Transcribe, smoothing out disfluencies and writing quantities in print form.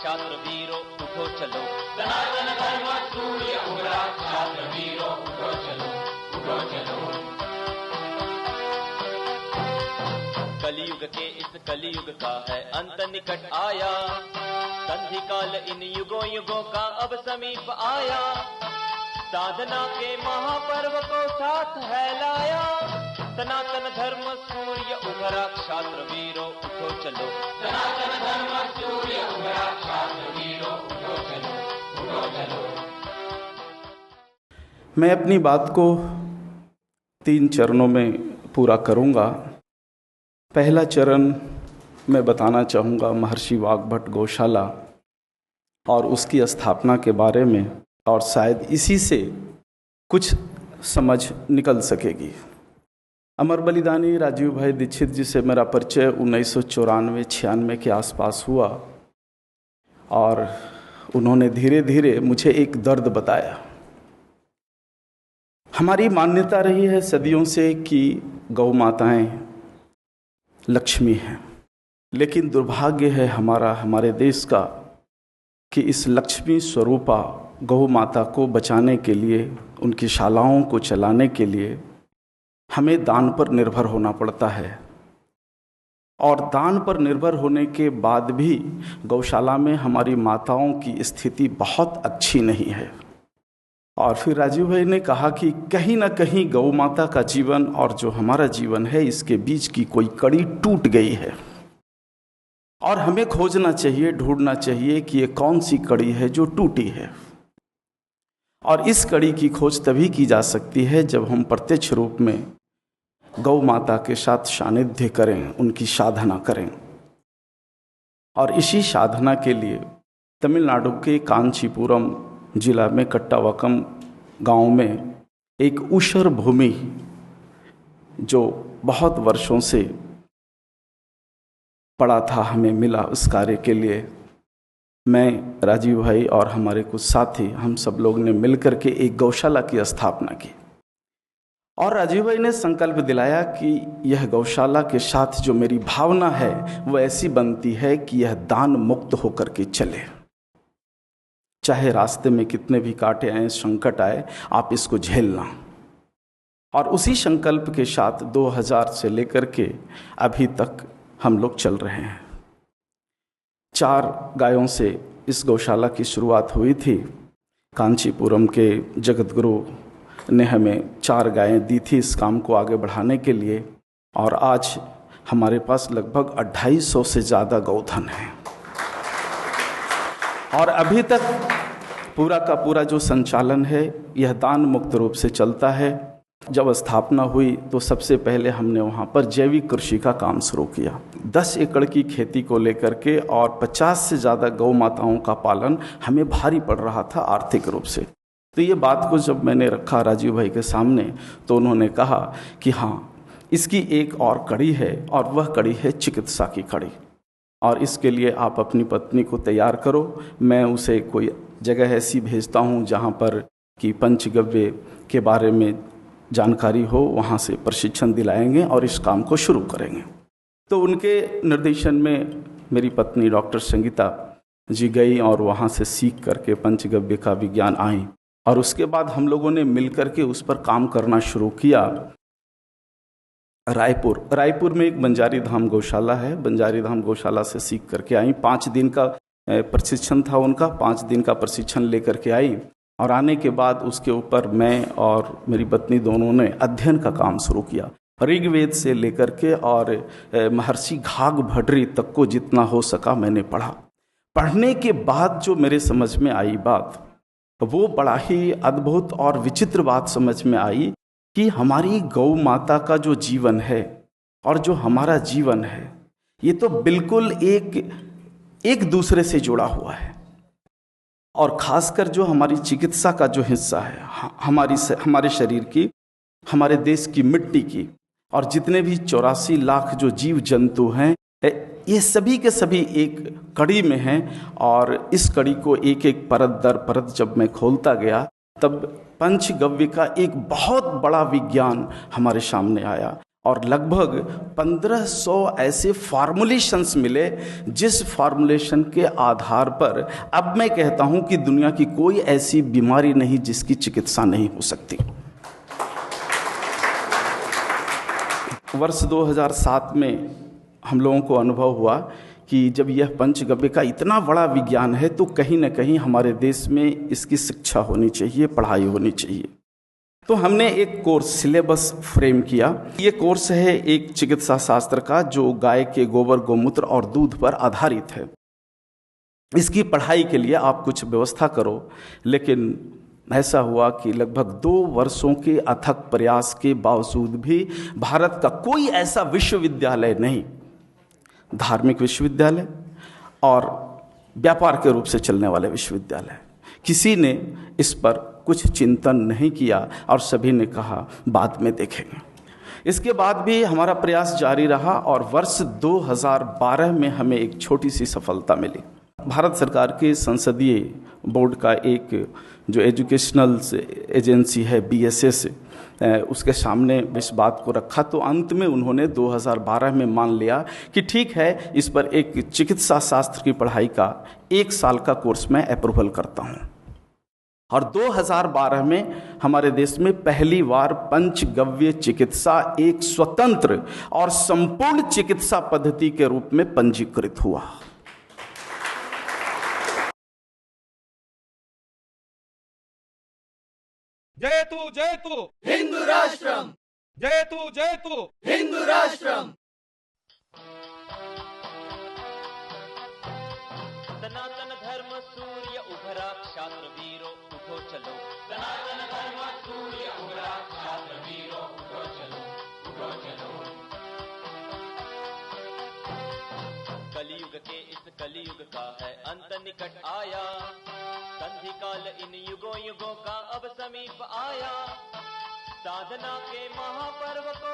क्षात्र वीरो उठो चलो, सनातन धर्म सूर्य उगला, क्षात्र वीरो उठो चलो, उठो चलो। कलियुग के इस कलियुग का है अंत निकट आया, संधि काल इन युगों युगों का अब समीप आया, साधना के महापर्व को साथ है लाया, सनातन धर्म सूर्य उभरा, क्षात्र वीरो उठो चलो, सनातन धर्म सूर्य उगला, क्षात्र वीरो उठो चलो, उठो चलो। मैं अपनी बात को 3 चरणों में पूरा करूंगा। पहला चरण मैं बताना चाहूँगा महर्षि वाग्भट गौशाला और उसकी स्थापना के बारे में, और शायद इसी से कुछ समझ निकल सकेगी। अमर बलिदानी राजीव भाई दीक्षित जी से मेरा परिचय 1994-96 के आसपास हुआ, और उन्होंने धीरे धीरे मुझे एक दर्द बताया। हमारी मान्यता रही है सदियों से कि गौ माताएं लक्ष्मी हैं, लेकिन दुर्भाग्य है हमारे देश का कि इस लक्ष्मी स्वरूपा गौ माता को बचाने के लिए, उनकी शालाओं को चलाने के लिए हमें दान पर निर्भर होना पड़ता है, और दान पर निर्भर होने के बाद भी गौशाला में हमारी माताओं की स्थिति बहुत अच्छी नहीं है। और फिर राजीव भाई ने कहा कि कहीं ना कहीं गौ माता का जीवन और जो हमारा जीवन है, इसके बीच की कोई कड़ी टूट गई है, और हमें खोजना चाहिए, ढूंढना चाहिए कि ये कौन सी कड़ी है जो टूटी है। और इस कड़ी की खोज तभी की जा सकती है जब हम प्रत्यक्ष रूप में गौ माता के साथ सानिध्य करें, उनकी साधना करें। और इसी साधना के लिए तमिलनाडु के कांचीपुरम जिला में कट्टावकम गांव में एक ऊषर भूमि जो बहुत वर्षों से पड़ा था, हमें मिला। उस कार्य के लिए मैं, राजीव भाई और हमारे कुछ साथी, हम सब लोग ने मिलकर के एक गौशाला की स्थापना की। और राजीव भाई ने संकल्प दिलाया कि यह गौशाला के साथ जो मेरी भावना है वो ऐसी बनती है कि यह दान मुक्त होकर के चले, चाहे रास्ते में कितने भी कांटे आए, संकट आए, आप इसको झेलना। और उसी संकल्प के साथ 2000 से लेकर के अभी तक हम लोग चल रहे हैं। 4 गायों से इस गौशाला की शुरुआत हुई थी। कांचीपुरम के जगत गुरु ने हमें 4 गायें दी थी इस काम को आगे बढ़ाने के लिए, और आज हमारे पास लगभग 250 से ज़्यादा गौधन है। और अभी तक पूरा का पूरा जो संचालन है यह दान मुक्त रूप से चलता है। जब स्थापना हुई तो सबसे पहले हमने वहाँ पर जैविक कृषि का काम शुरू किया। 10 एकड़ की खेती को लेकर के, और 50 से ज़्यादा गौ माताओं का पालन हमें भारी पड़ रहा था आर्थिक रूप से। तो ये बात को जब मैंने रखा राजीव भाई के सामने, तो उन्होंने कहा कि हाँ, इसकी एक और कड़ी है, और वह कड़ी है चिकित्सा की कड़ी, और इसके लिए आप अपनी पत्नी को तैयार करो। मैं उसे कोई जगह ऐसी भेजता हूँ जहाँ पर कि पंचगव्य के बारे में जानकारी हो, वहाँ से प्रशिक्षण दिलाएंगे और इस काम को शुरू करेंगे। तो उनके निर्देशन में मेरी पत्नी डॉक्टर संगीता जी गई और वहाँ से सीख करके पंचगव्य का विज्ञान आई, और उसके बाद हम लोगों ने मिलकर के उस पर काम करना शुरू किया। रायपुर में एक बंजारी धाम गौशाला है, बंजारी धाम गौशाला से सीख करके आई। 5 दिन का प्रशिक्षण था उनका, 5 दिन का प्रशिक्षण लेकर के आई, और आने के बाद उसके ऊपर मैं और मेरी पत्नी दोनों ने अध्ययन का काम शुरू किया। ऋग्वेद से लेकर के और महर्षि घाघ भट्टरी तक को जितना हो सका मैंने पढ़ा। पढ़ने के बाद जो मेरे समझ में आई बात, वो बड़ा ही अद्भुत और विचित्र बात समझ में आई कि हमारी गौ माता का जो जीवन है और जो हमारा जीवन है, ये तो बिल्कुल एक दूसरे से जुड़ा हुआ है। और खासकर जो हमारी चिकित्सा का जो हिस्सा है, हमारे शरीर की, हमारे देश की मिट्टी की, और जितने भी 84 लाख जो जीव जंतु हैं, ये सभी के सभी एक कड़ी में हैं। और इस कड़ी को एक एक परत दर परत जब मैं खोलता गया, तब पंचगव्य का एक बहुत बड़ा विज्ञान हमारे सामने आया। और लगभग 1500 ऐसे फॉर्मुलेशंस मिले, जिस फॉर्मुलेशन के आधार पर अब मैं कहता हूं कि दुनिया की कोई ऐसी बीमारी नहीं जिसकी चिकित्सा नहीं हो सकती। वर्ष 2007 में हम लोगों को अनुभव हुआ कि जब यह पंचगव्य का इतना बड़ा विज्ञान है तो कहीं ना कहीं हमारे देश में इसकी शिक्षा होनी चाहिए, पढ़ाई होनी चाहिए। तो हमने एक कोर्स सिलेबस फ्रेम किया। ये कोर्स है एक चिकित्सा शास्त्र का जो गाय के गोबर, गोमूत्र और दूध पर आधारित है। इसकी पढ़ाई के लिए आप कुछ व्यवस्था करो, लेकिन ऐसा हुआ कि लगभग 2 वर्षों के अथक प्रयास के बावजूद भी भारत का कोई ऐसा विश्वविद्यालय नहीं, धार्मिक विश्वविद्यालय और व्यापार के रूप से चलने वाले विश्वविद्यालय, किसी ने इस पर कुछ चिंतन नहीं किया और सभी ने कहा बाद में देखेंगे। इसके बाद भी हमारा प्रयास जारी रहा और वर्ष 2012 में हमें एक छोटी सी सफलता मिली। भारत सरकार के संसदीय बोर्ड का एक जो एजुकेशनल एजेंसी है BSS, उसके सामने इस बात को रखा तो अंत में उन्होंने 2012 में मान लिया कि ठीक है, इस पर एक चिकित्सा शास्त्र की पढ़ाई का 1 साल का कोर्स मैं अप्रूवल करता हूँ। और 2012 में हमारे देश में पहली बार पंचगव्य चिकित्सा एक स्वतंत्र और संपूर्ण चिकित्सा पद्धति के रूप में पंजीकृत हुआ। जयतु हिंदू राष्ट्रम, जयतु हिंदू राष्ट्रम। सनातन धर्म सूर्य उभरा, क्षात्र वीरों उठो चलो। सनातन धर्म सूर्य उभरा, क्षात्र वीरों उठो चलो, उठो चलो। कलयुग के इस कलयुग का है अंत निकट आया, संधि काल इन युगों युगों का अब समीप आया। साधना के महापर्व को